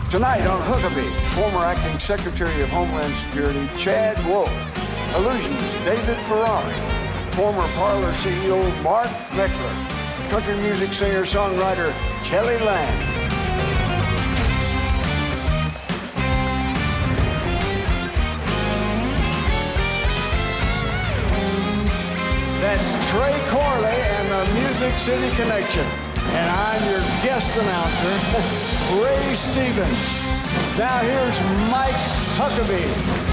Tonight on Huckabee, former acting Secretary of Homeland Security Chad Wolf, Illusions David Ferrari, former Parlor CEO Mark Meckler, country music singer-songwriter Kelly Land. That's Trey Corley and the Music City Connection. And I'm your guest announcer, Ray Stevens. Now here's Mike Huckabee.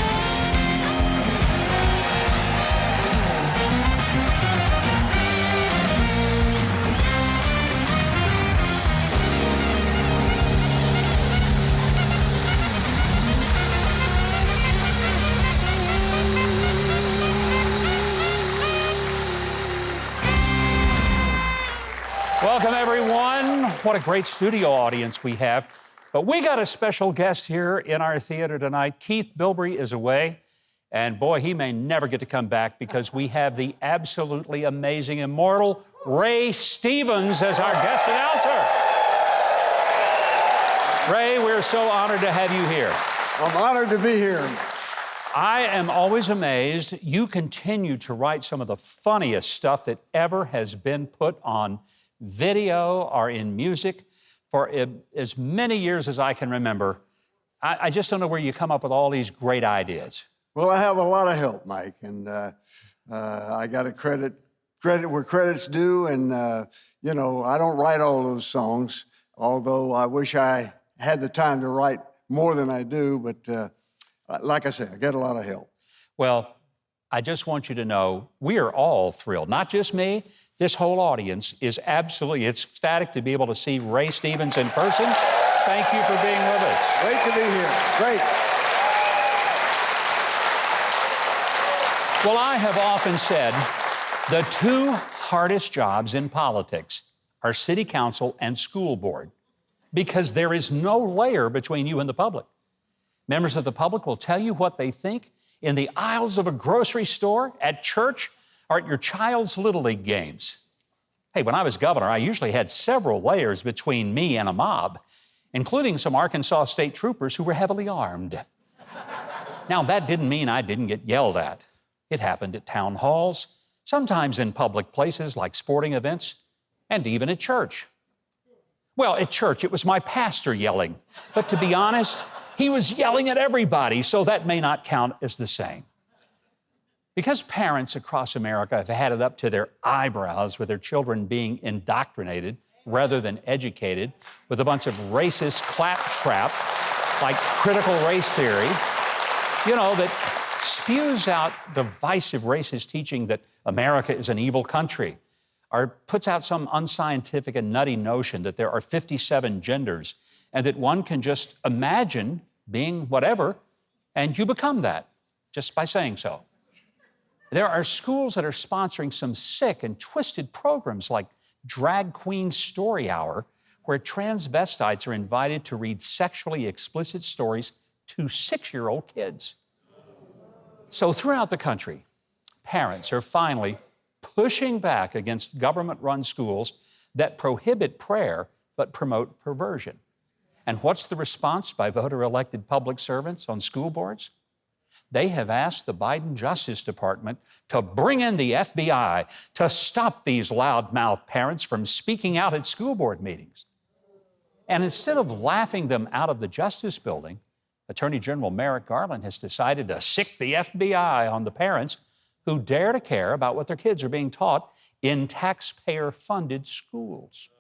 Welcome, everyone. What a great studio audience we have. But we got a special guest here in our theater tonight. Keith Bilbrey is away, and boy, he may never get to come back because we have the absolutely amazing, immortal Ray Stevens as our guest announcer. Ray, we're so honored to have you here. I'm honored to be here. I am always amazed. You continue to write some of the funniest stuff that ever has been put on video or in music for as many years as I can remember. I just don't know where you come up with all these great ideas. Well, I have a lot of help, Mike, and I got to credit where credit's due, and you know, I don't write all those songs, although I wish I had the time to write more than I do, but like I said, I get a lot of help. Well, I just want you to know we are all thrilled, not just me. This whole audience is absolutely ecstatic to be able to see Ray Stevens in person. Thank you for being with us. Great to be here. Great. Well, I have often said the two hardest jobs in politics are city council and school board because there is no layer between you and the public. Members of the public will tell you what they think in the aisles of a grocery store, at church, or at your child's Little League games. Hey, when I was governor, I usually had several layers between me and a mob, including some Arkansas state troopers who were heavily armed. Now, that didn't mean I didn't get yelled at. It happened at town halls, sometimes in public places like sporting events, and even at church. Well, at church, it was my pastor yelling. But to be honest, he was yelling at everybody, so that may not count as the same. Because parents across America have had it up to their eyebrows with their children being indoctrinated rather than educated with a bunch of racist claptrap like critical race theory, you know, that spews out divisive racist teaching that America is an evil country, or puts out some unscientific and nutty notion that there are 57 genders and that one can just imagine being whatever and you become that just by saying so. There are schools that are sponsoring some sick and twisted programs like Drag Queen Story Hour, where transvestites are invited to read sexually explicit stories to 6-year-old kids. So throughout the country, parents are finally pushing back against government-run schools that prohibit prayer but promote perversion. And what's the response by voter-elected public servants on school boards? They have asked the Biden Justice Department to bring in the FBI to stop these loudmouth parents from speaking out at school board meetings. And instead of laughing them out of the Justice Building, Attorney General Merrick Garland has decided to sick the FBI on the parents who dare to care about what their kids are being taught in taxpayer-funded schools.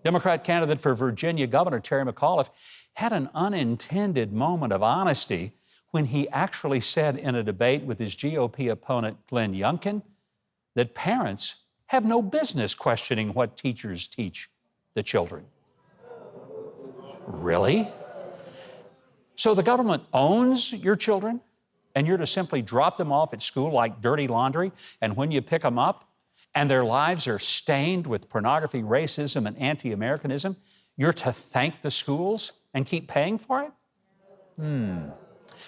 Democrat candidate for Virginia Governor Terry McAuliffe had an unintended moment of honesty when he actually said in a debate with his GOP opponent, Glenn Youngkin, that parents have no business questioning what teachers teach the children. Really? So the government owns your children, and you're to simply drop them off at school like dirty laundry, and when you pick them up, and their lives are stained with pornography, racism, and anti-Americanism, you're to thank the schools and keep paying for it?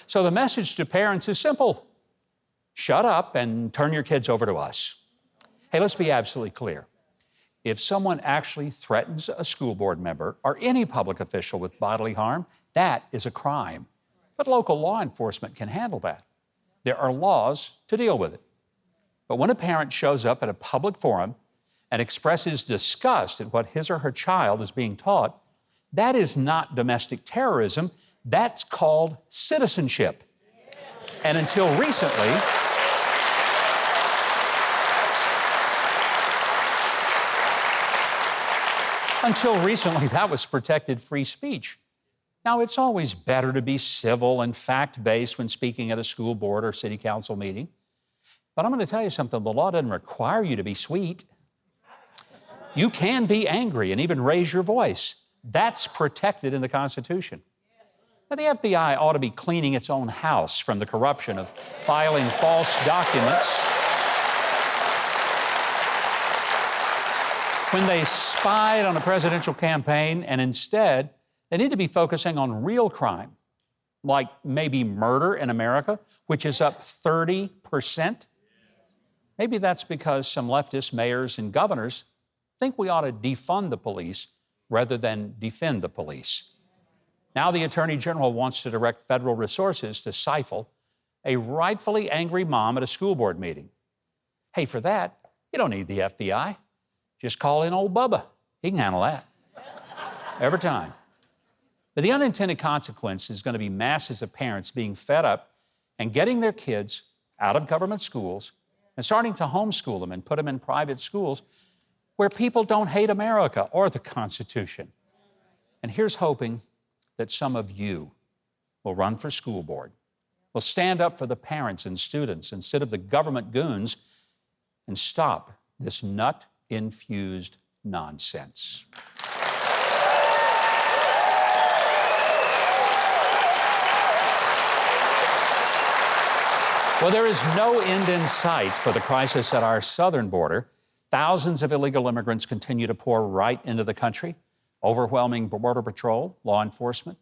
So the message to parents is simple. Shut up and turn your kids over to us. Hey, let's be absolutely clear. if someone actually threatens a school board member or any public official with bodily harm, that is a crime. But local law enforcement can handle that. There are laws to deal with it. But when a parent shows up at a public forum and expresses disgust at what his or her child is being taught, that is not domestic terrorism. That's called citizenship. And until recently, that was protected free speech. Now, it's always better to be civil and fact-based when speaking at a school board or city council meeting. But I'm going to tell you something, the law doesn't require you to be sweet. You can be angry and even raise your voice. That's protected in the Constitution. Now, the FBI ought to be cleaning its own house from the corruption of filing false documents when they spied on a presidential campaign, and instead, they need to be focusing on real crime, like maybe murder in America, which is up 30%. Maybe that's because some leftist mayors and governors think we ought to defund the police rather than defend the police. Now the Attorney General wants to direct federal resources to stifle a rightfully angry mom at a school board meeting. Hey, for that, you don't need the FBI. Just call in old Bubba. He can handle that. Every time. But the unintended consequence is going to be masses of parents being fed up and getting their kids out of government schools and starting to homeschool them and put them in private schools where people don't hate America or the Constitution. And here's hoping that some of you will run for school board, will stand up for the parents and students instead of the government goons, and stop this nut-infused nonsense. Well, there is no end in sight for the crisis at our southern border. Thousands of illegal immigrants continue to pour right into the country, overwhelming Border Patrol, law enforcement,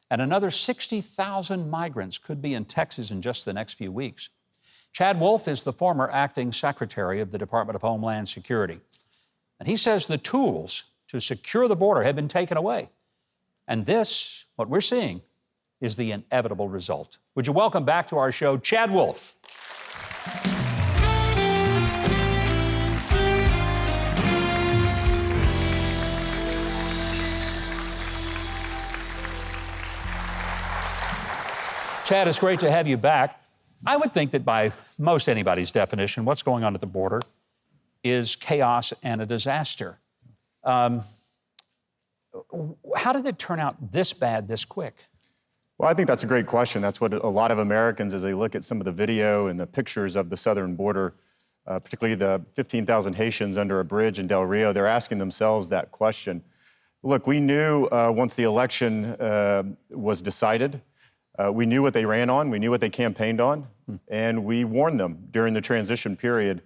and another 60,000 migrants could be in Texas in just the next few weeks. Chad Wolf is the former acting secretary of the Department of Homeland Security, and he says the tools to secure the border have been taken away. And this, what we're seeing, is the inevitable result. Would you welcome back to our show, Chad Wolf. Chad, it's great to have you back. I would think that by most anybody's definition, what's going on at the border is chaos and a disaster. How did it turn out this bad this quick? Well, I think that's a great question. That's what a lot of Americans, as they look at some of the video and the pictures of the southern border, particularly the 15,000 Haitians under a bridge in Del Rio, they're asking themselves that question. Look, we knew once the election was decided, we knew what they ran on, we knew what they campaigned on, and we warned them during the transition period,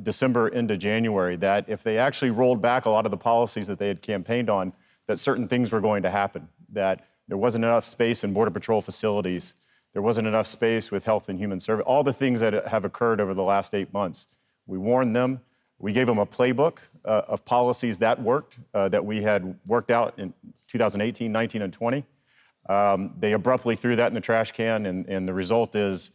December into January, that if they actually rolled back a lot of the policies that they had campaigned on, that certain things were going to happen, that there wasn't enough space in Border Patrol facilities, there wasn't enough space with Health and Human Services, all the things that have occurred over the last 8 months. We warned them. We gave them a playbook of policies that worked, that we had worked out in 2018, 19, and 20. They abruptly threw that in the trash can, and the result is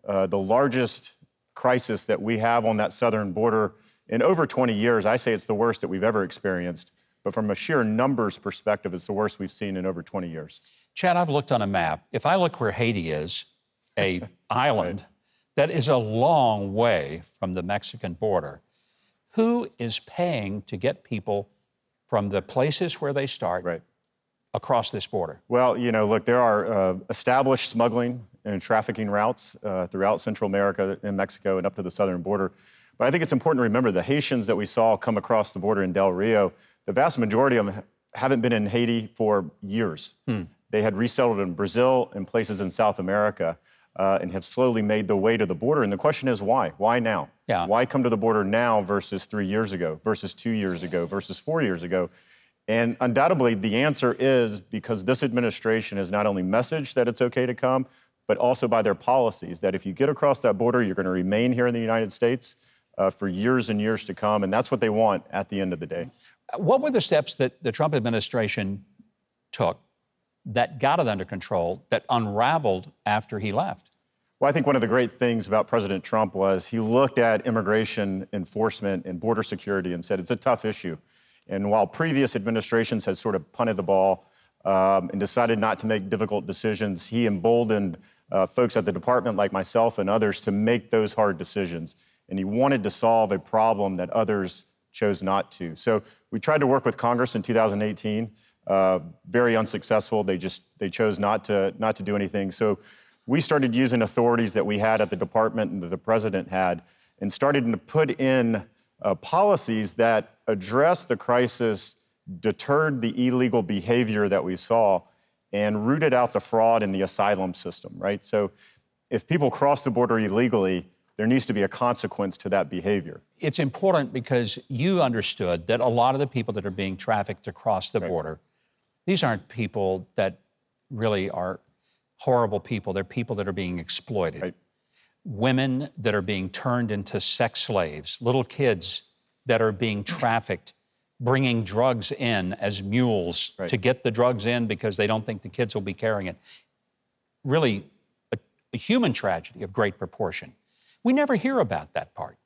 the largest crisis that we have on that southern border in over 20 years. I say it's the worst that we've ever experienced, but from a sheer numbers perspective, it's the worst we've seen in over 20 years. Chad, I've looked on a map. If I look where Haiti is, a island that is a long way from the Mexican border, who is paying to get people from the places where they start across this border? Well, you know, look, there are established smuggling and trafficking routes throughout Central America and Mexico and up to the southern border. But I think it's important to remember the Haitians that we saw come across the border in Del Rio, the vast majority of them haven't been in Haiti for years. They had resettled in Brazil and places in South America and have slowly made the way to the border. And the question is why? Why now? Why come to the border now versus 3 years ago, versus 2 years ago, versus 4 years ago? And undoubtedly, the answer is because this administration has not only messaged that it's okay to come, but also by their policies, that if you get across that border, you're going to remain here in the United States. for years and years to come, and that's what they want at the end of the day. What were the steps that the Trump administration took that got it under control, that unraveled after he left? Well, I think one of the great things about President Trump was he looked at immigration enforcement and border security and said it's a tough issue. And while previous administrations had sort of punted the ball and decided not to make difficult decisions, he emboldened folks at the department like myself and others to make those hard decisions. And he wanted to solve a problem that others chose not to. So we tried to work with Congress in 2018. Very unsuccessful. They chose not to do anything. So we started using authorities that we had at the department and that the president had, and started to put in policies that addressed the crisis, deterred the illegal behavior that we saw, and rooted out the fraud in the asylum system, right? So if people cross the border illegally, there needs to be a consequence to that behavior. It's important because you understood that a lot of the people that are being trafficked across the border, these aren't people that really are horrible people. They're people that are being exploited. Right. Women that are being turned into sex slaves, little kids that are being trafficked, bringing drugs in as mules to get the drugs in because they don't think the kids will be carrying it. Really a human tragedy of great proportion. We never hear about that part.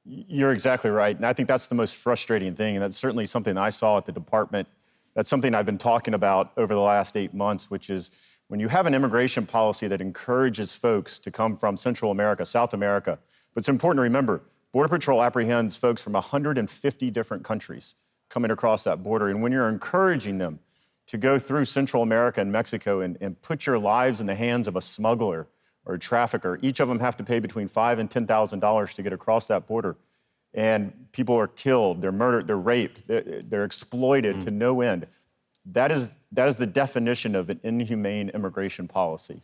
You're exactly right. And I think that's the most frustrating thing. And that's certainly something I saw at the department. That's something I've been talking about over the last 8 months, which is when you have an immigration policy that encourages folks to come from Central America, South America, but it's important to remember, Border Patrol apprehends folks from 150 different countries coming across that border. And when you're encouraging them to go through Central America and Mexico and put your lives in the hands of a smuggler or a trafficker, each of them have to pay between $5,000 and $10,000 to get across that border. And people are killed, they're murdered, they're raped, they're exploited to no end. That is the definition of an inhumane immigration policy.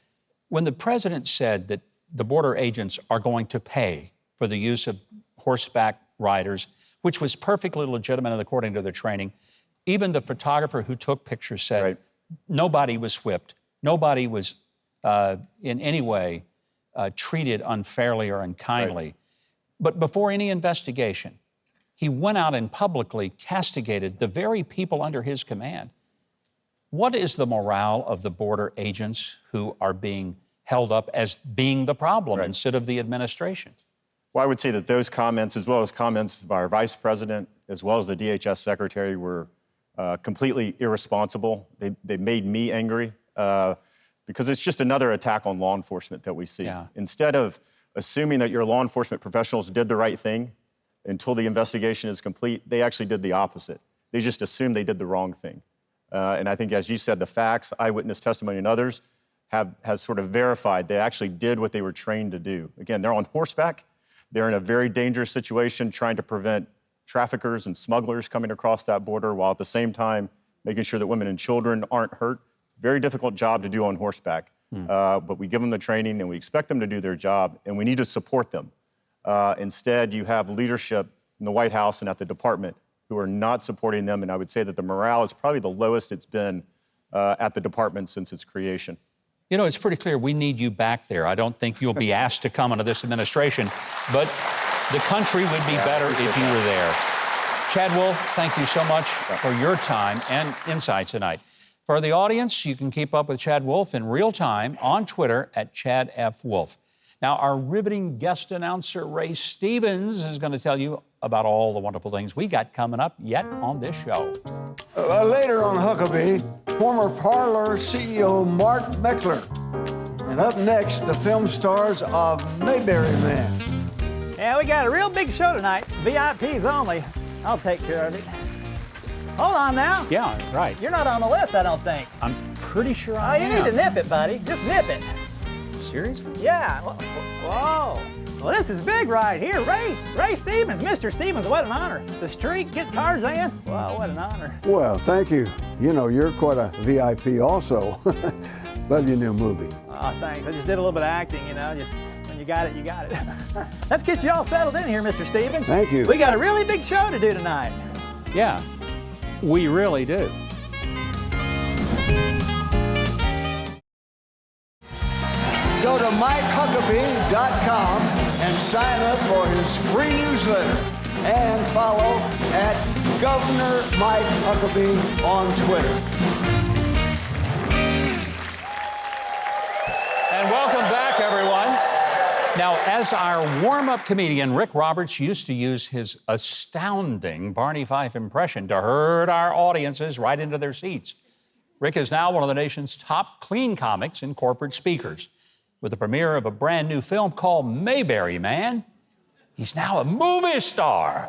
When the president said that the border agents are going to pay for the use of horseback riders, which was perfectly legitimate and according to their training, even the photographer who took pictures said nobody was whipped, nobody was in any way treated unfairly or unkindly. But before any investigation, he went out and publicly castigated the very people under his command. What is the morale of the border agents who are being held up as being the problem instead of the administration? Well, I would say that those comments, as well as comments by our vice president, as well as the DHS secretary, were completely irresponsible. They made me angry because it's just another attack on law enforcement that we see. Instead of assuming that your law enforcement professionals did the right thing until the investigation is complete, they actually did the opposite. They just assumed they did the wrong thing. And I think, as you said, the facts, eyewitness testimony, and others have sort of verified they actually did what they were trained to do. Again, they're on horseback. They're in a very dangerous situation trying to prevent traffickers and smugglers coming across that border while at the same time making sure that women and children aren't hurt. Very difficult job to do on horseback. But we give them the training and we expect them to do their job, and we need to support them. Instead, you have leadership in the White House and at the department who are not supporting them, and I would say that the morale is probably the lowest it's been at the department since its creation. You know, it's pretty clear we need you back there. I don't think you'll be asked to come into this administration, but the country would be better if you were there. Chad Wolf, thank you so much for your time and insights tonight. For the audience, you can keep up with Chad Wolf in real time on Twitter at Chad F. Wolf. Now, our riveting guest announcer, Ray Stevens, is going to tell you about all the wonderful things we got coming up yet on this show. Later on Huckabee, former Parlor CEO Mark Meckler. And up next, the film stars of Mayberry Man. Yeah, we got a real big show tonight. VIPs only. I'll take care of it. Hold on now. Yeah, right. You're not on the list, I don't think. I'm pretty sure I am. You need to nip it, buddy. Just nip it. Seriously? Yeah. Whoa. Well, this is big right here. Ray Stevens, Mr. Stevens, what an honor. The Streak, get Tarzan. Wow, what an honor. Well, thank you. You know, you're quite a VIP also. Love your new movie. Oh, thanks. I just did a little bit of acting, you know, just when you got it, you got it. Let's get you all settled in here, Mr. Stevens. Thank you. We got a really big show to do tonight. Yeah, we really do. Go to MikeHuckabee.com and sign up for his free newsletter. And follow at Governor Mike Huckabee on Twitter. And welcome back, everyone. Now, as our warm-up comedian, Rick Roberts used to use his astounding Barney Fife impression to herd our audiences right into their seats. Rick is now one of the nation's top clean comics and corporate speakers. With the premiere of a brand new film called Mayberry Man, he's now a movie star.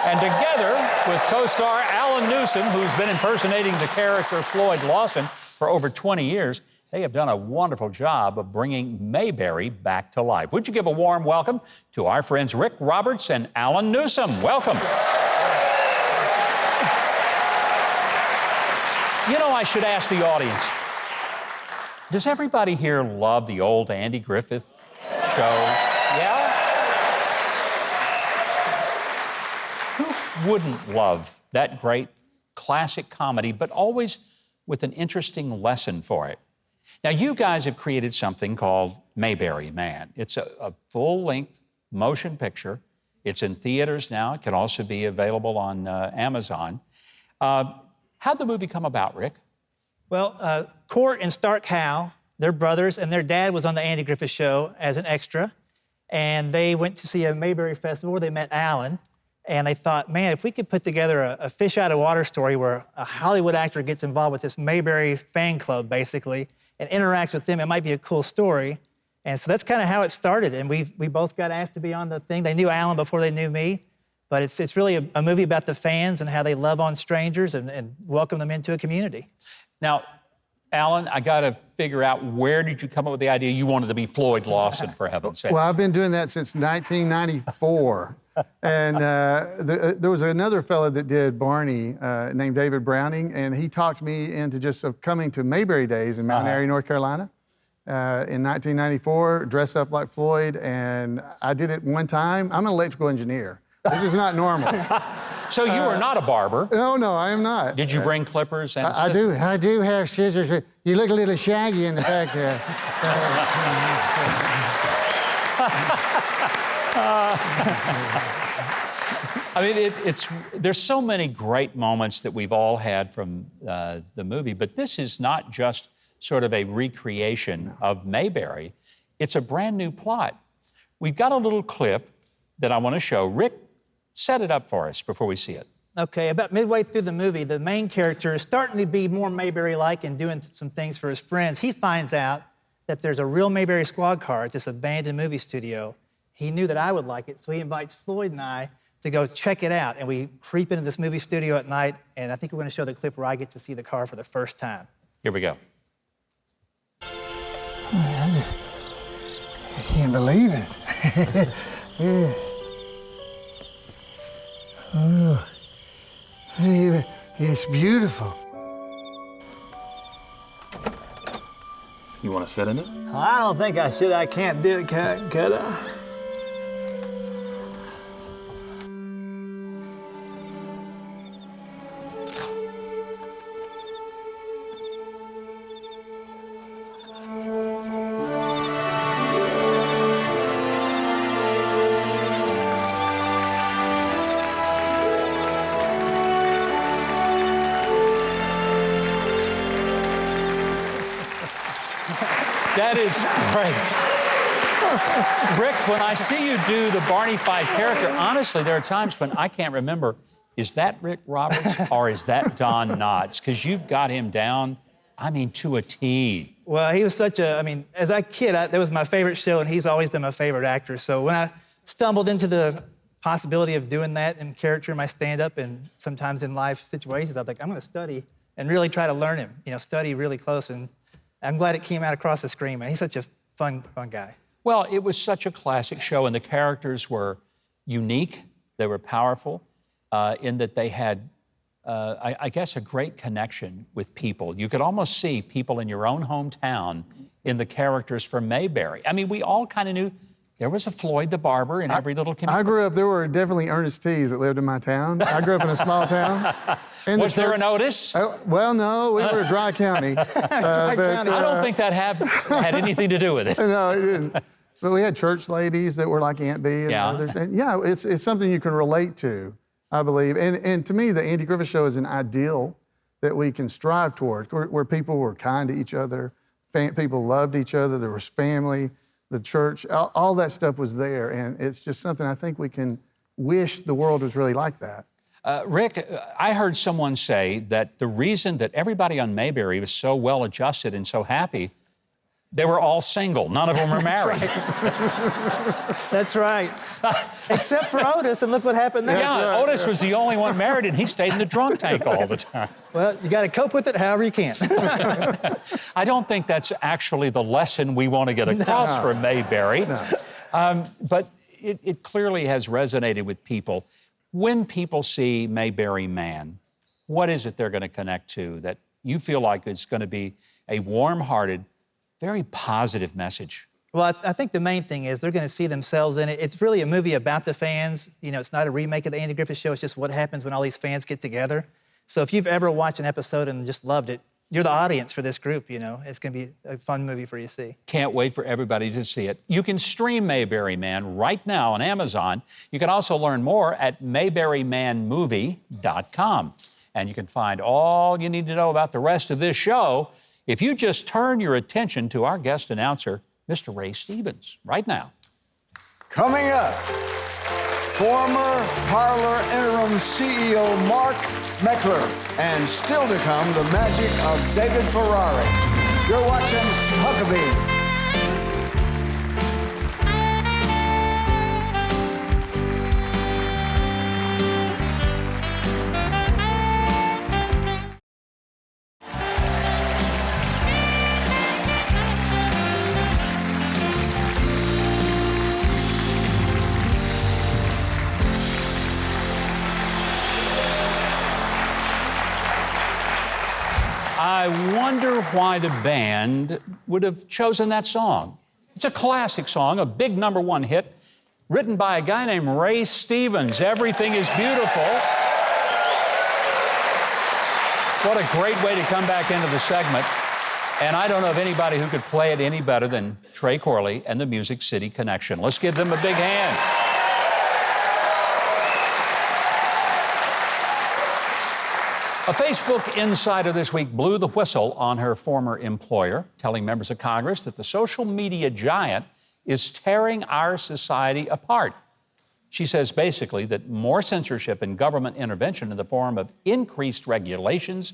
And together with co-star Alan Newsom, who's been impersonating the character Floyd Lawson for over 20 years, they have done a wonderful job of bringing Mayberry back to life. Would you give a warm welcome to our friends Rick Roberts and Alan Newsom? Welcome. You know, I should ask the audience, does everybody here love the old Andy Griffith show? Yeah? Who wouldn't love that great classic comedy, but always with an interesting lesson for it? Now, you guys have created something called Mayberry Man. It's a full-length motion picture. It's in theaters now. It can also be available on Amazon. How'd the movie come about, Rick? Well, Court and Stark Howe, they're brothers, and their dad was on the Andy Griffith Show as an extra. And they went to see a Mayberry Festival where they met Alan. And they thought, man, if we could put together a fish out of water story where a Hollywood actor gets involved with this Mayberry fan club, basically, and interacts with them, it might be a cool story. And so that's kind of how it started. And we both got asked to be on the thing. They knew Alan before they knew me. But it's really a movie about the fans and how they love on strangers and welcome them into a community. Now, Alan, I got to figure out, where did you come up with the idea you wanted to be Floyd Lawson, for heaven's sake? Well, I've been doing that since 1994. And there was another fellow that did Barney named David Browning, and he talked me into just coming to Mayberry Days in Mount Airy, North Carolina. In 1994, dressed up like Floyd, and I did it one time. I'm an electrical engineer. This is not normal. So you are not a barber. No, I am not. Did you bring clippers? And I do have scissors. You look a little shaggy in the back there. I mean, there's so many great moments that we've all had from the movie, but this is not just sort of a recreation of Mayberry. It's a brand new plot. We've got a little clip that I want to show. Rick, set it up for us before we see it. Okay, about midway through the movie, the main character is starting to be more Mayberry-like and doing some things for his friends. He finds out that there's a real Mayberry squad car at this abandoned movie studio. He knew that I would like it, so he invites Floyd and I to go check it out. And we creep into this movie studio at night, and I think we're going to show the clip where I get to see the car for the first time. Here we go. I can't believe it. Yeah. Oh, it's beautiful. You want to sit in it? I don't think I should. I can't do it, could I? That is great. Rick, when I see you do the Barney Fife character, honestly, there are times when I can't remember, is that Rick Roberts or is that Don Knotts? Because you've got him down, I mean, to a T. Well, he was such a, I mean, as a kid, that was my favorite show, and he's always been my favorite actor. So when I stumbled into the possibility of doing that in character in my stand-up and sometimes in life situations, I was like, I'm gonna study and really try to learn him, study really close. And I'm glad it came out across the screen, man. He's such a fun guy. Well, it was such a classic show, and the characters were unique. They were powerful in that they had, I guess, a great connection with people. You could almost see people in your own hometown in the characters from Mayberry. I mean, we all kind of knew there was a Floyd the barber in every little community. I grew up, there were definitely Ernest T's that lived in my town. I grew up in a small town. Was there an Otis? Well, no, we were a dry county. I don't think that had anything to do with it. No, it didn't. So we had church ladies that were like Aunt Bee and Yeah. others. And yeah, it's something you can relate to, I believe. And to me, the Andy Griffith Show is an ideal that we can strive towards, where people were kind to each other, people loved each other, there was family, the church, all that stuff was there. And it's just something I think we can wish the world was really like that. Rick, I heard someone say that the reason that everybody on Mayberry was so well adjusted and so happy, they were all single. None of them were married. That's right. Except for Otis, and look what happened there. Yeah, Otis was the only one married, and he stayed in the drunk tank all the time. Well, you got to cope with it however you can. I don't think that's actually the lesson we want to get across from Mayberry. No. But it clearly has resonated with people. When people see Mayberry Man, what is it they're going to connect to that you feel like is going to be a warm-hearted, very positive message? Well, I think the main thing is they're going to see themselves in it. It's really a movie about the fans. You know, it's not a remake of the Andy Griffith Show. It's just what happens when all these fans get together. So if you've ever watched an episode and just loved it, you're the audience for this group, you know. It's going to be a fun movie for you to see. Can't wait for everybody to see it. You can stream Mayberry Man right now on Amazon. You can also learn more at mayberrymanmovie.com. And you can find all you need to know about the rest of this show if you just turn your attention to our guest announcer, Mr. Ray Stevens, right now. Coming up, former Parler interim CEO Mark Meckler, and still to come, the magic of David Ferrari. You're watching Huckabee. I wonder why the band would have chosen that song. It's a classic song, a big #1 hit, written by a guy named Ray Stevens. Everything is Beautiful. What a great way to come back into the segment. And I don't know of anybody who could play it any better than Trey Corley and the Music City Connection. Let's give them a big hand. A Facebook insider this week blew the whistle on her former employer, telling members of Congress that the social media giant is tearing our society apart. She says basically that more censorship and government intervention in the form of increased regulations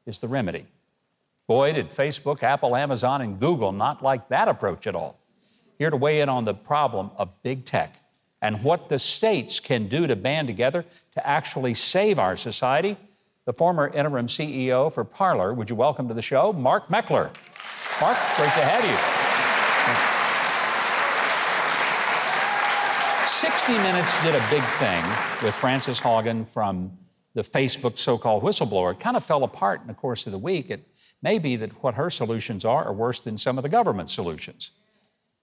is the remedy. Boy, did Facebook, Apple, Amazon, and Google not like that approach at all. Here to weigh in on the problem of big tech and what the states can do to band together to actually save our society, the former interim CEO for Parler. Would you welcome to the show, Mark Meckler. Mark, great to have you. 60 Minutes did a big thing with Frances Haugen from the Facebook so-called whistleblower. It kind of fell apart in the course of the week. It may be that what her solutions are worse than some of the government solutions.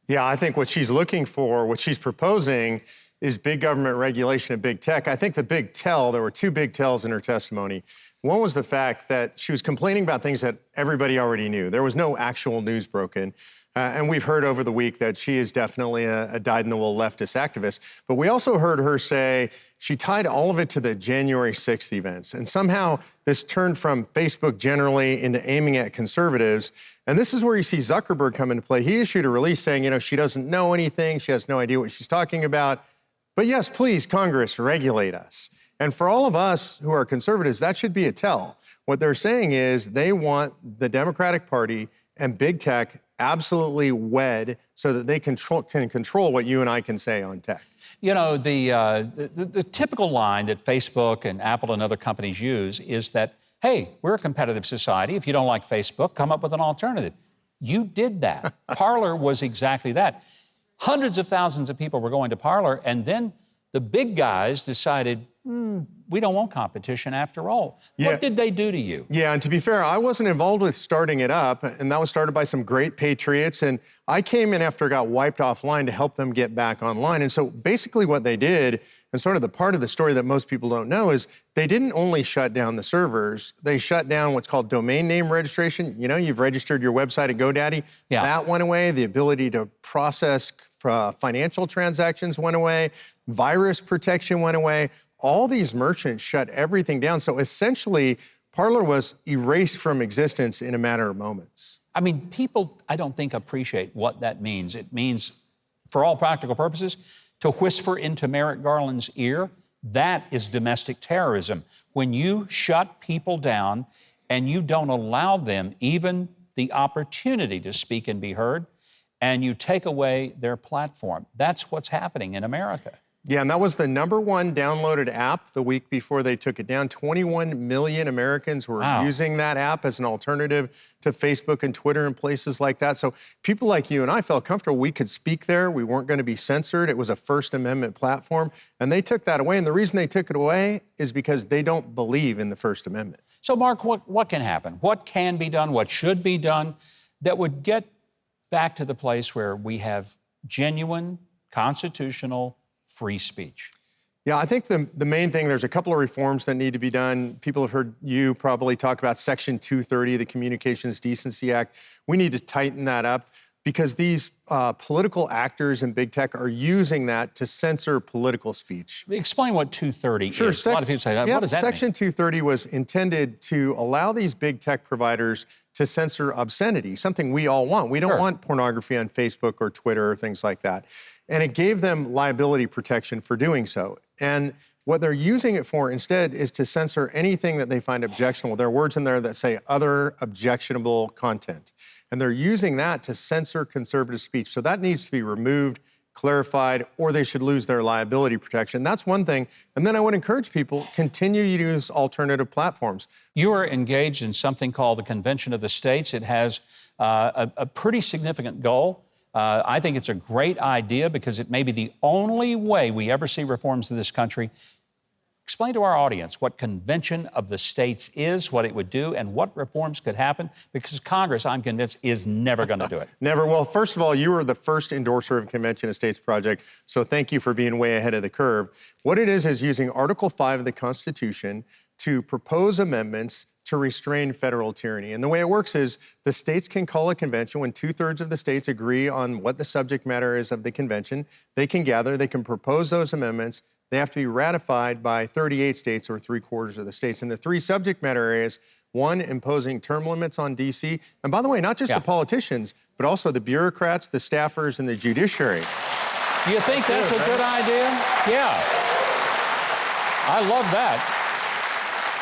Yeah, I think what she's looking for, what she's proposing, is big government regulation of big tech. I think the big tell, there were two big tells in her testimony. One was the fact that she was complaining about things that everybody already knew. There was no actual news broken. And we've heard over the week that she is definitely a dyed-in-the-wool leftist activist. But we also heard her say she tied all of it to the January 6th events. And somehow this turned from Facebook generally into aiming at conservatives. And this is where you see Zuckerberg come into play. He issued a release saying, you know, she doesn't know anything. She has no idea what she's talking about. But yes, please, Congress, regulate us. And for all of us who are conservatives, that should be a tell. What they're saying is they want the Democratic Party and big tech absolutely wed so that they can control what you and I can say on tech. You know, the typical line that Facebook and Apple and other companies use is that, hey, we're a competitive society. If you don't like Facebook, come up with an alternative. You did that. Parler was exactly that. Hundreds of thousands of people were going to Parler, and then the big guys decided, we don't want competition after all. Yeah. What did they do to you? Yeah, and to be fair, I wasn't involved with starting it up, and that was started by some great patriots, and I came in after it got wiped offline to help them get back online. And so basically what they did, and sort of the part of the story that most people don't know, is they didn't only shut down the servers, they shut down what's called domain name registration. You know, you've registered your website at GoDaddy. Yeah. That went away. The ability to process financial transactions went away, virus protection went away. All these merchants shut everything down. So essentially, Parler was erased from existence in a matter of moments. I mean, people, I don't think, appreciate what that means. It means, for all practical purposes, to whisper into Merrick Garland's ear, that is domestic terrorism. When you shut people down and you don't allow them even the opportunity to speak and be heard, and you take away their platform. That's what's happening in America. Yeah, and that was the #1 downloaded app the week before they took it down. 21 million Americans were using that app as an alternative to Facebook and Twitter and places like that. So people like you and I felt comfortable we could speak there. We weren't going to be censored. It was a First Amendment platform, and they took that away. And the reason they took it away is because they don't believe in the First Amendment. So, Mark, what can happen? What can be done? What should be done that would get back to the place where we have genuine, constitutional, free speech? Yeah, I think the main thing, there's a couple of reforms that need to be done. People have heard you probably talk about Section 230 of the Communications Decency Act. We need to tighten that up because these political actors in big tech are using that to censor political speech. Explain what 230 Sure, is. A lot of people say, what does that Section mean? 230 was intended to allow these big tech providers to censor obscenity, something we all want. We don't want pornography on Facebook or Twitter or things like that. And it gave them liability protection for doing so. And what they're using it for instead is to censor anything that they find objectionable. There are words in there that say other objectionable content. And they're using that to censor conservative speech. So that needs to be removed, clarified, or they should lose their liability protection. That's one thing. And then I would encourage people, continue to use alternative platforms. You are engaged in something called the Convention of the States. It has a pretty significant goal. I think it's a great idea because it may be the only way we ever see reforms in this country. Explain to our audience what Convention of the States is, what it would do, and what reforms could happen, because Congress, I'm convinced, is never going to do it. Never. Well, first of all, you were the first endorser of Convention of States project, so thank you for being way ahead of the curve. What it is using Article 5 of the Constitution to propose amendments to restrain federal tyranny. And the way it works is the states can call a convention when 2/3 of the states agree on what the subject matter is of the convention. They can gather, they can propose those amendments. They have to be ratified by 38 states or 3/4 of the states. And the three subject matter areas, one, imposing term limits on D.C. And by the way, not just the politicians, but also the bureaucrats, the staffers, and the judiciary. Do you think that's a good idea? Yeah. I love that.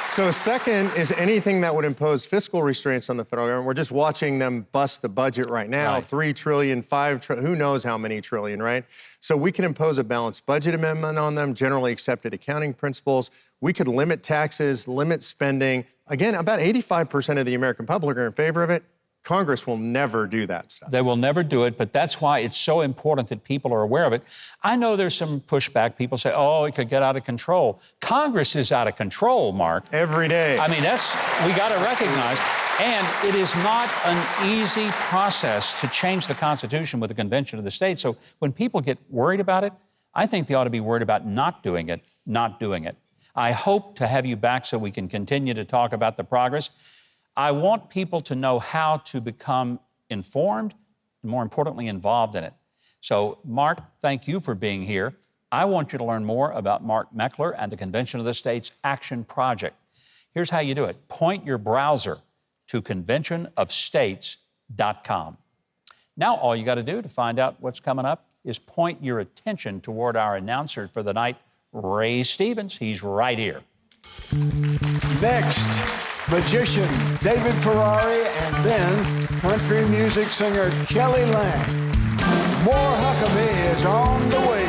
So second is anything that would impose fiscal restraints on the federal government. We're just watching them bust the budget right now, Right. 3 trillion, 5 trillion, who knows how many trillion, right? So we can impose a balanced budget amendment on them, generally accepted accounting principles. We could limit taxes, limit spending. Again, about 85% of the American public are in favor of it. Congress will never do that stuff. They will never do it, but that's why it's so important that people are aware of it. I know there's some pushback. People say, oh, it could get out of control. Congress is out of control, Mark. Every day. I mean, we got to recognize. And it is not an easy process to change the Constitution with the Convention of the States. So when people get worried about it, I think they ought to be worried about not doing it. I hope to have you back so we can continue to talk about the progress. I want people to know how to become informed and, more importantly, involved in it. So, Mark, thank you for being here. I want you to learn more about Mark Meckler and the Convention of the States Action Project. Here's how you do it. Point your browser to conventionofstates.com. Now, all you got to do to find out what's coming up is point your attention toward our announcer for the night, Ray Stevens. He's right here. Next, magician David Ferrari, and then country music singer Kelly Lang. More Huckabee is on the way.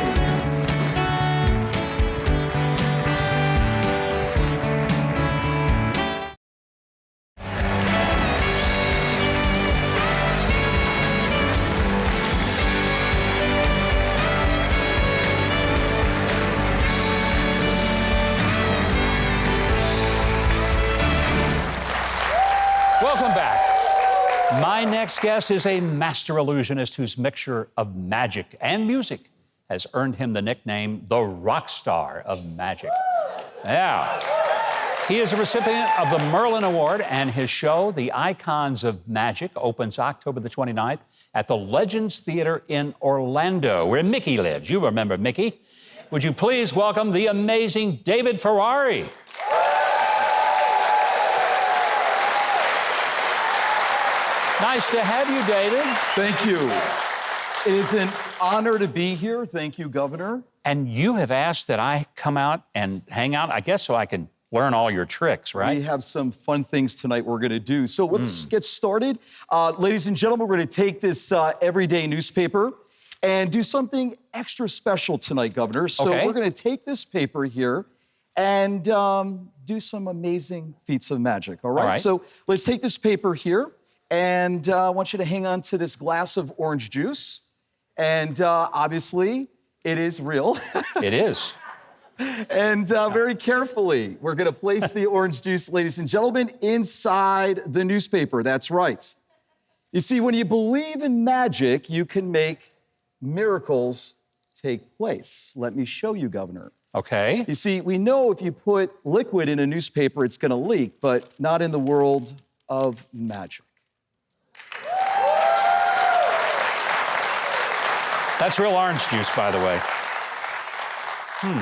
Welcome back. My next guest is a master illusionist whose mixture of magic and music has earned him the nickname the rock star of magic. Yeah. He is a recipient of the Merlin Award, and his show, The Icons of Magic, opens October the 29th at the Legends Theater in Orlando, where Mickey lives. You remember Mickey. Would you please welcome the amazing David Ferrari? Nice to have you, David. Thank you. It is an honor to be here. Thank you, Governor. And you have asked that I come out and hang out, I guess, so I can learn all your tricks, right? We have some fun things tonight we're going to do. So let's get started. Ladies and gentlemen, we're going to take this everyday newspaper and do something extra special tonight, Governor. So Okay. we're going to take this paper here and do some amazing feats of magic, all right? All right. So let's take this paper here, and I want you to hang on to this glass of orange juice. And obviously, it is real. It is. And very carefully, we're going to place the orange juice, ladies and gentlemen, inside the newspaper. That's right. You see, when you believe in magic, you can make miracles take place. Let me show you, Governor. Okay. You see, we know if you put liquid in a newspaper, it's going to leak, but not in the world of magic. That's real orange juice, by the way.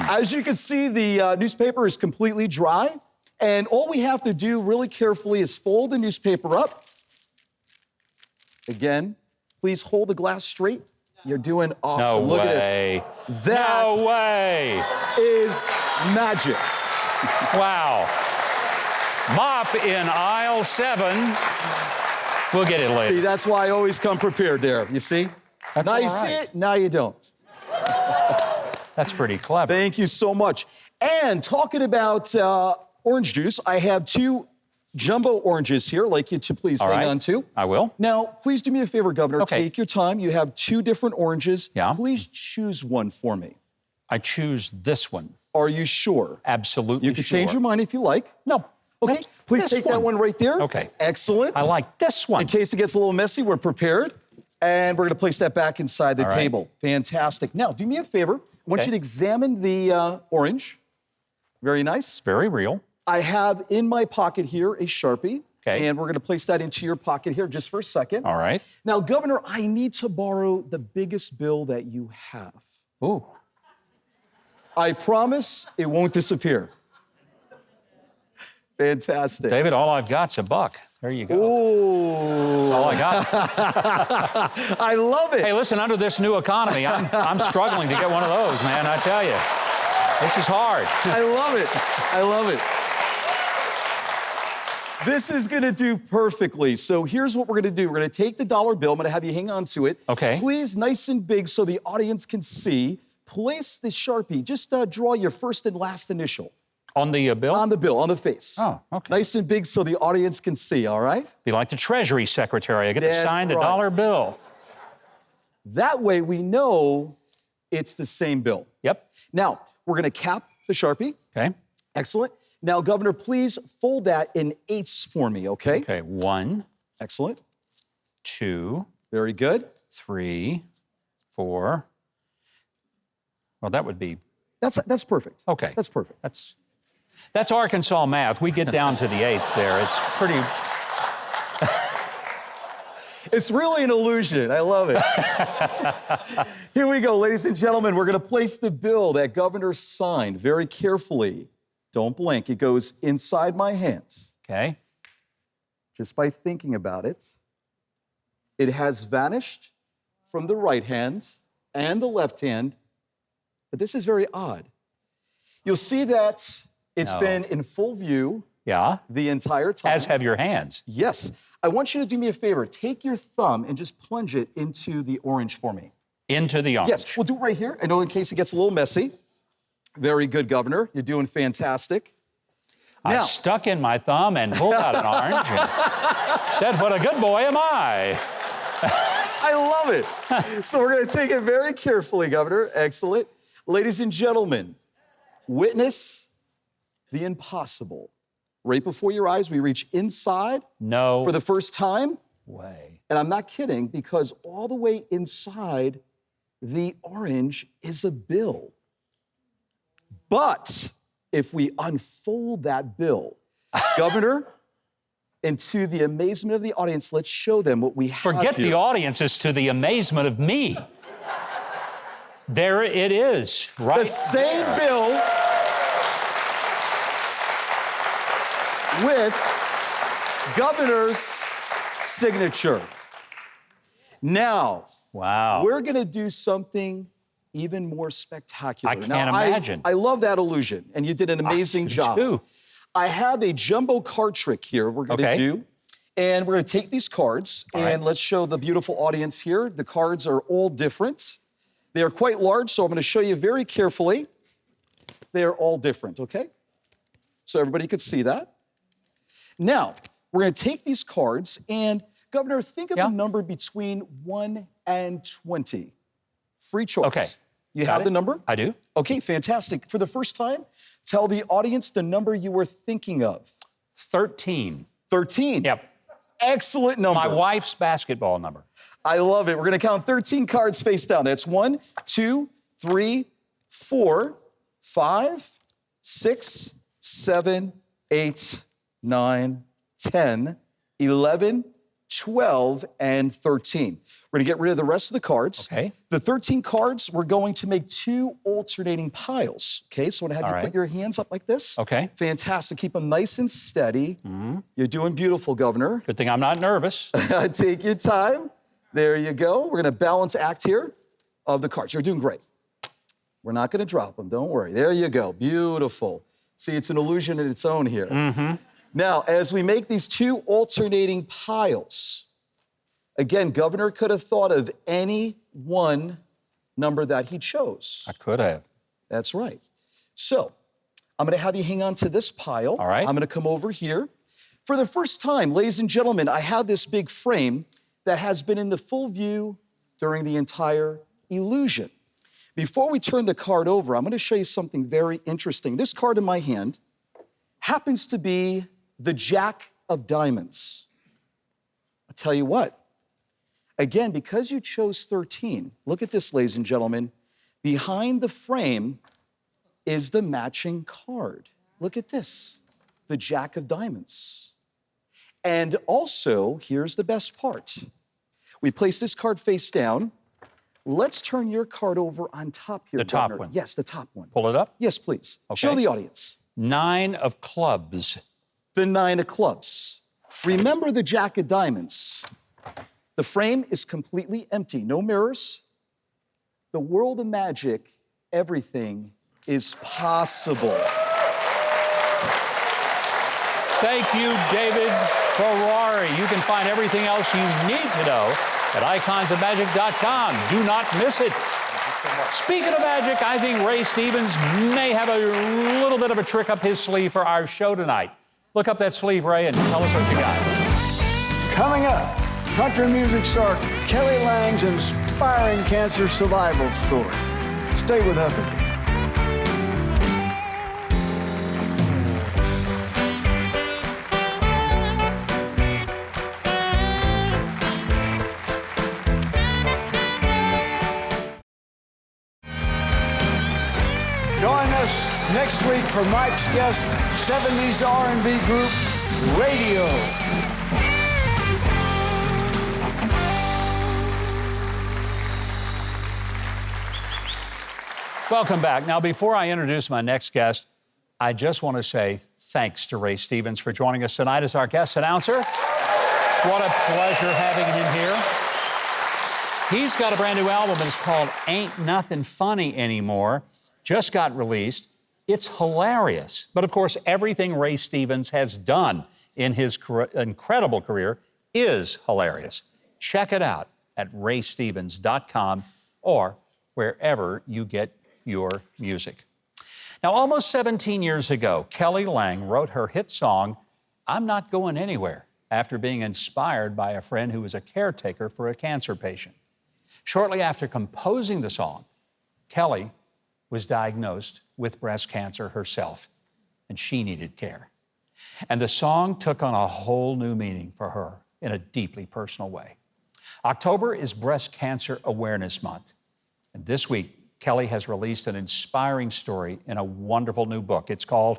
As you can see, the newspaper is completely dry, and all we have to do really carefully is fold the newspaper up. Again, please hold the glass straight. You're doing awesome. No Look way. at this. That No way. is magic. Wow. Mop in aisle 7. We'll get it See, later. that's why I always come prepared there. You see? That's now all you see right. it, now you don't. That's pretty clever. Thank you so much. And talking about orange juice, I have 2 jumbo oranges here. I'd like you to please All hang right. on to. I will. Now, please do me a favor, Governor. Okay. Take your time. You have 2 different oranges. Yeah. Please choose one for me. I choose this one. Are you sure? Absolutely You can sure. change your mind if you like. No. Okay, That's please this take that one right there. Okay. Excellent. I like this one. In case it gets a little messy, we're prepared. And we're going to place that back inside the All right. table. Fantastic. Now, do me a favor. I want Okay. you to examine the orange. Very nice. It's very real. I have in my pocket here a Sharpie. Okay. And we're going to place that into your pocket here just for a second. All right. Now, Governor, I need to borrow the biggest bill that you have. Ooh. I promise it won't disappear. Fantastic. David, all I've got's $1. There you go. Ooh. That's all I got. I love it. Hey, listen, under this new economy, I'm struggling to get one of those, man, I tell you. This is hard. I love it. I love it. This is going to do perfectly. So here's what we're going to do. We're going to take the dollar bill. I'm going to have you hang on to it. Okay. Please, nice and big so the audience can see. Place the Sharpie. Just draw your first and last initial. On the bill? On the bill, on the face. Oh, okay. Nice and big so the audience can see, all right? Be like the Treasury Secretary. I get to That's sign the right. dollar bill. That way we know it's the same bill. Yep. Now, we're going to cap the Sharpie. Okay. Excellent. Now, Governor, please fold that in 8ths for me, okay? Okay. 1, Excellent. 2, Very good. 3, 4. Well, that would be That's perfect. okay. That's perfect. That's Arkansas math. We get down to the 8ths there. It's pretty. It's really an illusion. I love it. Here we go, ladies and gentlemen. We're going to place the bill that Governor signed very carefully. Don't blink. It goes inside my hands. Okay. Just by thinking about it, it has vanished from the right hand and the left hand, but this is very odd. You'll see that it's No. been in full view Yeah. the entire time. As have your hands. Yes. I want you to do me a favor. Take your thumb and just plunge it into the orange for me. Into the orange. Yes, we'll do it right here. I know in case it gets a little messy. Very good, Governor. You're doing fantastic. I Now- stuck in my thumb and pulled out an orange and said, what a good boy am I. I love it. So we're going to take it very carefully, Governor. Excellent. Ladies and gentlemen, witness the impossible. Right before your eyes, we reach inside No for the first time. way. And I'm not kidding, because all the way inside the orange is a bill. But if we unfold that bill, Governor, and to the amazement of the audience, let's show them what we have Forget here. the audience, it's to the amazement of me. There it is, right? The same bill with Governor's signature. Now, Wow. we're going to do something even more spectacular. I can't imagine. I love that illusion, and you did an amazing I do job. too. I have a jumbo card trick here we're going to Okay. do. And we're going to take these cards, All and right. let's show the beautiful audience here. The cards are all different. They are quite large, so I'm going to show you very carefully. They are all different, okay? So everybody could see that. Now, we're going to take these cards, and Governor, think of Yeah. a number between 1 and 20. Free choice. Okay. You Got have it? the number? I do. Okay, fantastic. For the first time, tell the audience the number you were thinking of. 13. 13. Yep. Excellent number. My wife's basketball number. I love it. We're going to count 13 cards face down. That's 1, 2, 3, 4, 5, 6, 7, 8, 9, 10, 11, 12, and 13. We're going to get rid of the rest of the cards. Okay. The 13 cards, we're going to make 2 alternating piles. Okay, so I'm going to have All you right. put your hands up like this. Okay. Fantastic. Keep them nice and steady. You're doing beautiful, Governor. Good thing I'm not nervous. Take your time. There you go. We're going to balance act here of the cards. You're doing great. We're not going to drop them. Don't worry. There you go. Beautiful. See, it's an illusion in its own here. Now, as we make these 2 alternating piles, again, Governor could have thought of any one number that he chose. I could have. That's right. So, I'm going to have you hang on to this pile. All right. I'm going to come over here. For the first time, ladies and gentlemen, I have this big frame that has been in the full view during the entire illusion. Before we turn the card over, I'm going to show you something very interesting. This card in my hand happens to be the Jack of Diamonds. I'll tell you what. Again, because you chose 13, look at this, ladies and gentlemen. Behind the frame is the matching card. Look at this, the Jack of Diamonds. And also, here's the best part. We place this card face down. Let's turn your card over on top here, The top Governor. one. Yes, the top one. Pull it up. Yes, please. Okay. Show the audience. 9 of clubs. The 9 of clubs. Remember the Jack of Diamonds. The frame is completely empty, no mirrors. The world of magic, everything is possible. Thank you, David Ferrari. You can find everything else you need to know at iconsofmagic.com. Do not miss it. Speaking of magic, I think Ray Stevens may have a little bit of a trick up his sleeve for our show tonight. Look up that sleeve, Ray, and tell us what you got. Coming up, country music star Kelly Lang's inspiring cancer survival story. Stay with Huckabee. Join us next week for Mike's guest, 70s R&B group, Radio. Welcome back. Now, before I introduce my next guest, I just want to say thanks to Ray Stevens for joining us tonight as our guest announcer. What a pleasure having him here. He's got a brand new album, and it's called Ain't Nothing Funny Anymore. Just got released. It's hilarious. But of course, everything Ray Stevens has done in his incredible career is hilarious. Check it out at raystevens.com or wherever you get your music. Now, almost 17 years ago, Kelly Lang wrote her hit song, I'm Not Going Anywhere, after being inspired by a friend who was a caretaker for a cancer patient. Shortly after composing the song, Kelly was diagnosed with breast cancer herself, and she needed care. And the song took on a whole new meaning for her in a deeply personal way. October is Breast Cancer Awareness Month, and this week, Kelly has released an inspiring story in a wonderful new book. It's called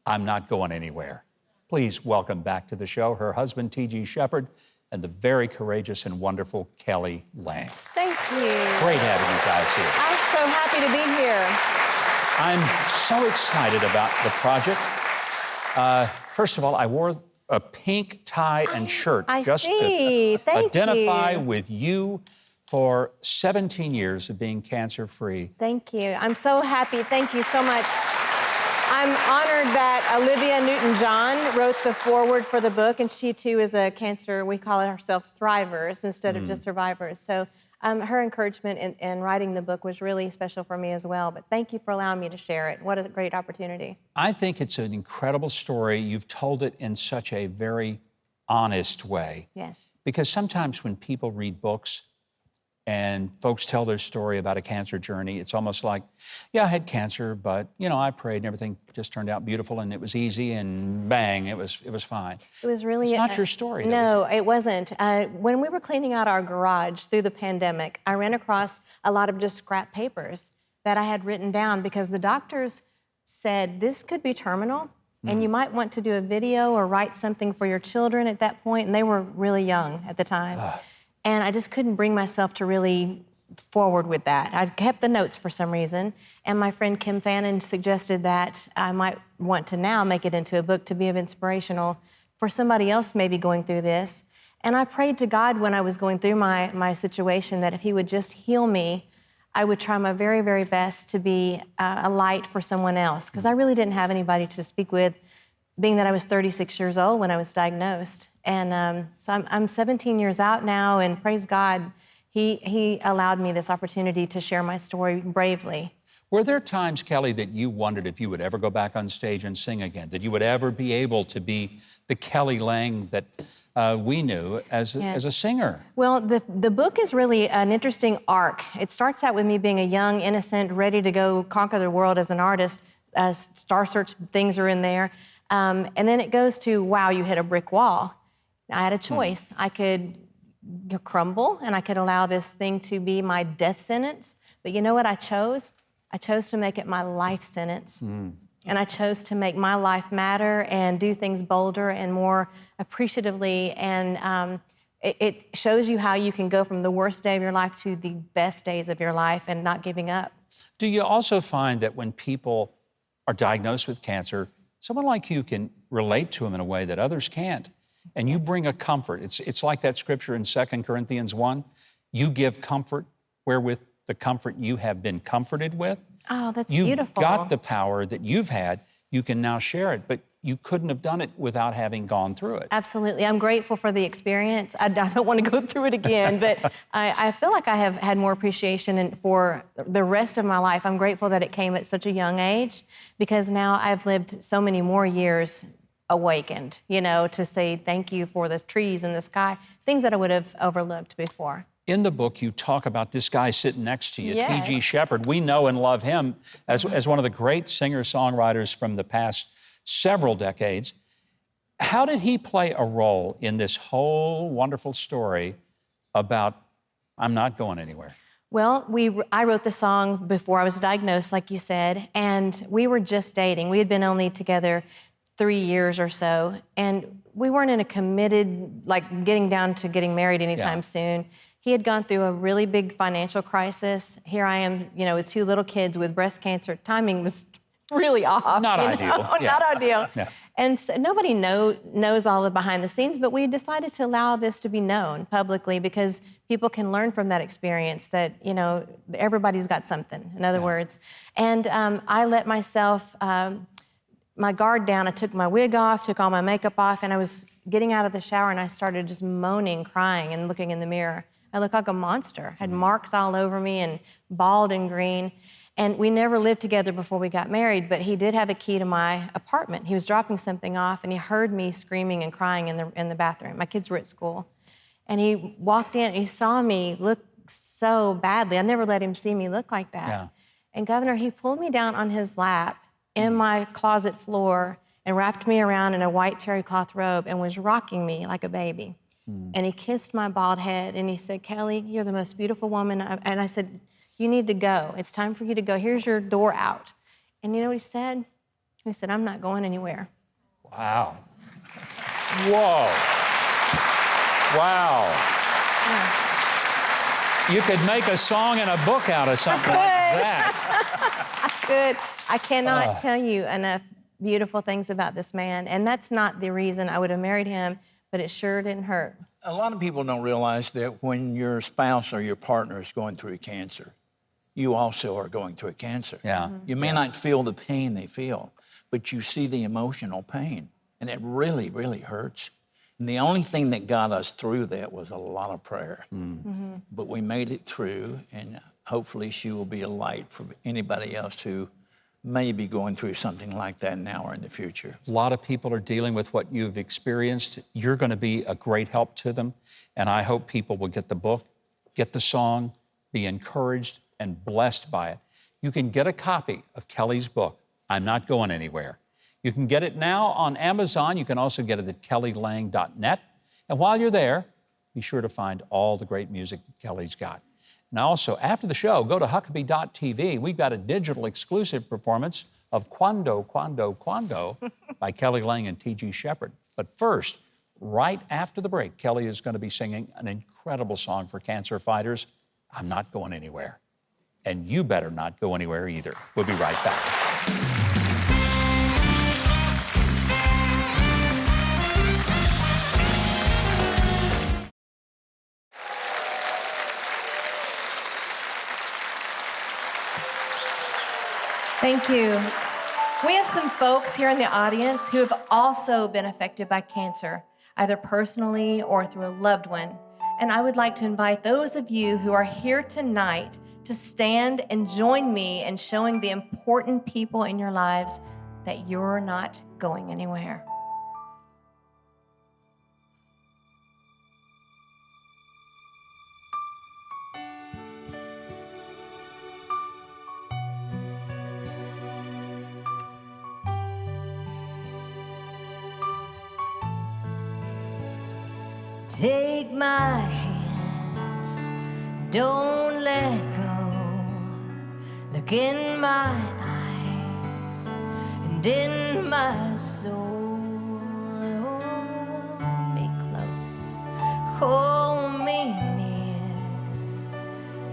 I'm Not Going Anywhere. Please welcome back to the show her husband, T.G. Shepherd, and the very courageous and wonderful Kelly Lang. Thank you. Great having you guys here. I'm so happy to be here. I'm so excited about the project. First of all, I wore a pink tie and shirt just to identify with you for 17 years of being cancer-free. Thank you. I'm so happy. Thank you so much. I'm honored that Olivia Newton-John wrote the foreword for the book, and she too is a cancer, we call it ourselves thrivers instead of just survivors. So her encouragement in writing the book was really special for me as well. But thank you for allowing me to share it. What a great opportunity. I think it's an incredible story. You've told it in such a very honest way. Yes. Because sometimes when people read books and folks tell their story about a cancer journey, it's almost like, yeah, I had cancer, but, you know, I prayed and everything just turned out beautiful and it was easy and bang, it was fine. It was really... It's not your story. No, it wasn't. When we were cleaning out our garage through the pandemic, I ran across a lot of just scrap papers that I had written down because the doctors said this could be terminal and you might want to do a video or write something for your children at that point, and they were really young at the time. And I just couldn't bring myself to really forward with that. I kept the notes for some reason, and my friend Kim Fannin suggested that I might want to now make it into a book to be inspirational for somebody else maybe going through this. And I prayed to God when I was going through my situation that if He would just heal me, I would try my very, very best to be a light for someone else, because I really didn't have anybody to speak with, being that I was 36 years old when I was diagnosed. And so I'm 17 years out now, and praise God, He allowed me this opportunity to share my story bravely. Were there times, Kelly, that you wondered if you would ever go back on stage and sing again, that you would ever be able to be the Kelly Lang that we knew as a singer? Well, the book is really an interesting arc. It starts out with me being a young, innocent, ready to go conquer the world as an artist. Star Search things are in there. And then it goes to, wow, you hit a brick wall. I had a choice. I could crumble and I could allow this thing to be my death sentence. But you know what I chose? I chose to make it my life sentence. And I chose to make my life matter and do things bolder and more appreciatively. And it shows you how you can go from the worst day of your life to the best days of your life and not giving up. Do you also find that when people are diagnosed with cancer, someone like you can relate to them in a way that others can't? And you bring a comfort. It's like that scripture in 2 Corinthians 1. You give comfort wherewith the comfort you have been comforted with. Oh, that's beautiful. You've got the power that you've had. You can now share it, but you couldn't have done it without having gone through it. Absolutely. I'm grateful for the experience. I don't want to go through it again, but I feel like I have had more appreciation for the rest of my life. I'm grateful that it came at such a young age, because now I've lived so many more years awakened, you know, to say thank you for the trees and the sky, things that I would have overlooked before. In the book, you talk about this guy sitting next to you, Yes. T.G. Shepherd. We know and love him as one of the great singer-songwriters from the past several decades. How did he play a role in this whole wonderful story about I'm not going anywhere? Well, I wrote the song before I was diagnosed, like you said, and we were just dating. We had been only together 3 years or so, and we weren't in a committed, like getting down to getting married anytime soon. He had gone through a really big financial crisis. Here I am, you know, with 2 little kids with breast cancer. Timing was really off. Not ideal. Not ideal. Yeah. And so nobody knows all the behind the scenes, but we decided to allow this to be known publicly because people can learn from that experience that, you know, everybody's got something, in other words. And I let myself, my guard down. I took my wig off, took all my makeup off, and I was getting out of the shower and I started just moaning, crying, and looking in the mirror. I looked like a monster, had marks all over me and bald and green. And we never lived together before we got married, but he did have a key to my apartment. He was dropping something off and he heard me screaming and crying in the bathroom. My kids were at school. And he walked in and he saw me look so badly. I never let him see me look like that. Yeah. And Governor, he pulled me down on his lap in my closet floor and wrapped me around in a white terry cloth robe and was rocking me like a baby. And he kissed my bald head and he said, "Kelly, you're the most beautiful woman." And I said, "You need to go. It's time for you to go. Here's your door out." And you know what he said? He said, "I'm not going anywhere." Wow. Whoa. Wow. You could make a song and a book out of something like that. Good. I cannot tell you enough beautiful things about this man, and that's not the reason I would have married him, but it sure didn't hurt. A lot of people don't realize that when your spouse or your partner is going through cancer, you also are going through a cancer. Yeah. You may not feel the pain they feel, but you see the emotional pain, and it really, really hurts. And the only thing that got us through that was a lot of prayer. But we made it through, and hopefully she will be a light for anybody else who may be going through something like that now or in the future. A lot of people are dealing with what you've experienced. You're going to be a great help to them, and I hope people will get the book, get the song, be encouraged and blessed by it. You can get a copy of Kelly's book, I'm Not Going Anywhere. You can get it now on Amazon. You can also get it at kellylang.net. And while you're there, be sure to find all the great music that Kelly's got. And also, after the show, go to Huckabee.tv. We've got a digital exclusive performance of Quando, Quando, Quando by Kelly Lang and T.G. Shepherd. But first, right after the break, Kelly is going to be singing an incredible song for cancer fighters, I'm Not Going Anywhere. And you better not go anywhere either. We'll be right back. Thank you. We have some folks here in the audience who have also been affected by cancer, either personally or through a loved one. And I would like to invite those of you who are here tonight to stand and join me in showing the important people in your lives that you're not going anywhere. Take my hand, don't let go. Look in my eyes and in my soul. Hold me close, hold me near.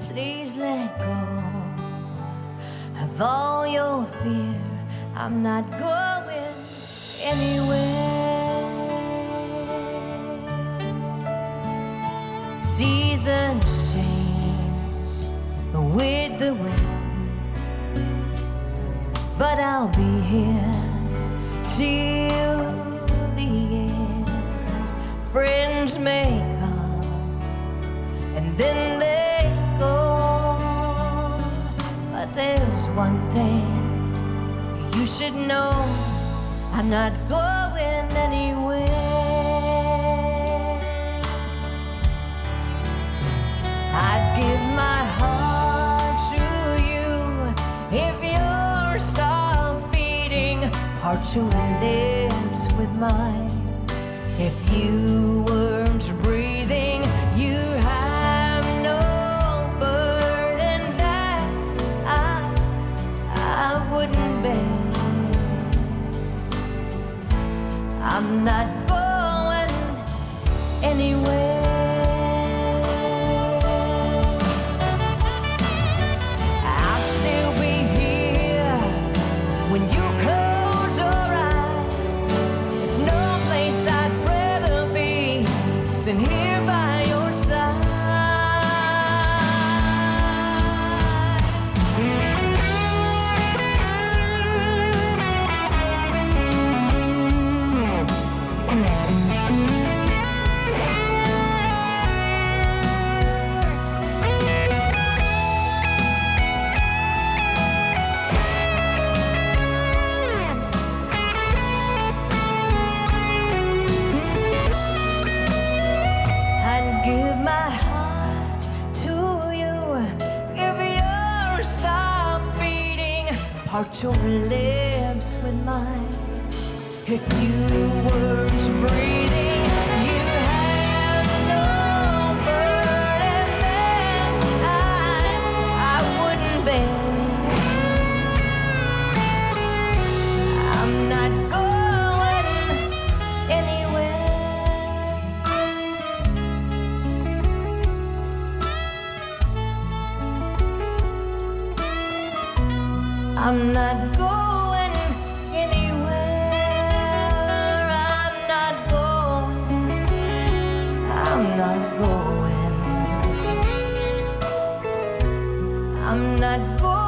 Please let go of all your fear. I'm not going anywhere. Seasons change with the wind, but I'll be here till the end. Friends may come and then they go, but there's one thing you should know, I'm not going anywhere. I'd give my heart to you if your stop beating, part your lips with mine. If you weren't breathing, you have no burden that I wouldn't bear. I'm not going anywhere. Part your lips with mine. If you weren't breathing, you have no burden that I wouldn't bear. I'm not going anywhere. I'm not going anywhere. I'm not going. I'm not going. I'm not going.